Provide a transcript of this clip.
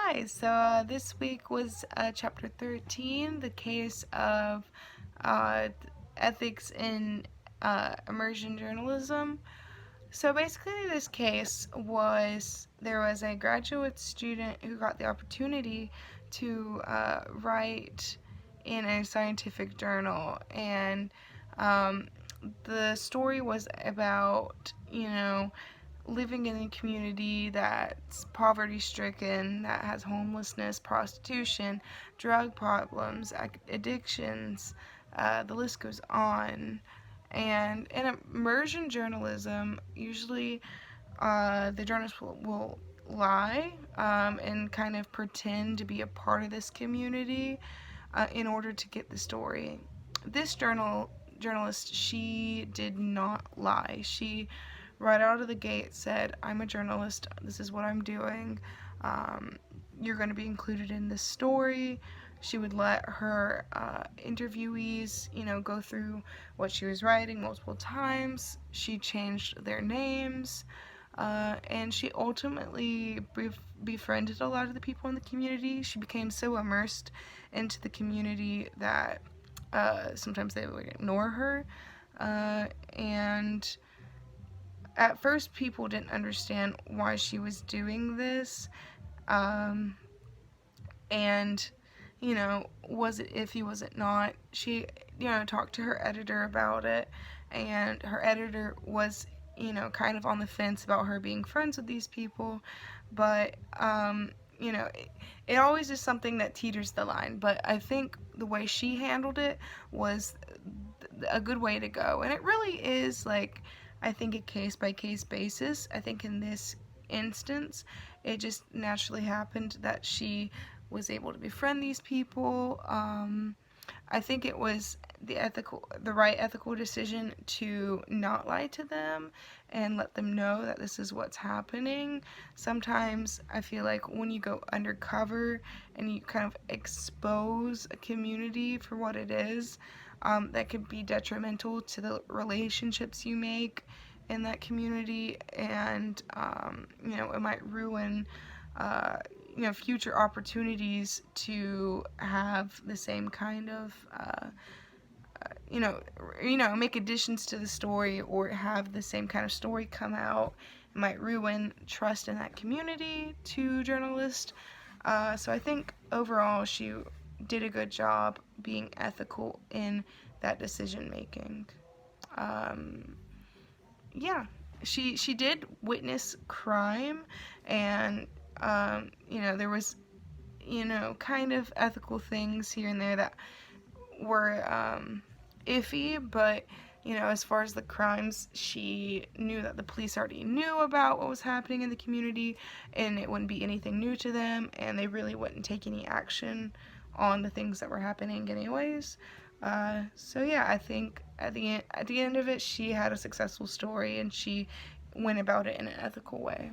Hi, so this week was chapter 13, the case of uh, ethics in immersion journalism. So basically, this case was there was a graduate student who got the opportunity to write in a scientific journal, and um, the story was about, living in a community that's poverty stricken, that has homelessness, prostitution, drug problems, addictions, the list goes on. And in immersion journalism, usually the journalist will lie and kind of pretend to be a part of this community in order to get the story. This journalist, she did not lie. She right out of the gate said, I'm a journalist, this is what I'm doing, um, you're going to be included in this story. She would let her interviewees, go through what she was writing multiple times. She changed their names. And she ultimately befriended a lot of the people in the community. She became so immersed into the community that sometimes they would ignore her. And at first, people didn't understand why she was doing this. Um, and, was it iffy, was it not? She, talked to her editor about it, and her editor was, kind of on the fence about her being friends with these people, but, it always is something that teeters the line, but I think the way she handled it was a good way to go, and it really is, like, I think a case by case basis. I think in this instance, it just naturally happened that she was able to befriend these people. I think it was the right ethical decision to not lie to them and let them know that this is what's happening. Sometimes I feel like when you go undercover and you kind of expose a community for what it is, that could be detrimental to the relationships you make in that community, and it might ruin uh, future opportunities to have the same kind of make additions to the story or have the same kind of story come out. It might ruin trust in that community to journalists. So I think overall she did a good job being ethical in that decision making. Um, yeah, she did witness crime, and there was kind of ethical things here and there that were iffy, but as far as the crimes, she knew that the police already knew about what was happening in the community, and it wouldn't be anything new to them, and they really wouldn't take any action on the things that were happening anyways. So yeah, I think at the end of it, she had a successful story, and she went about it in an ethical way.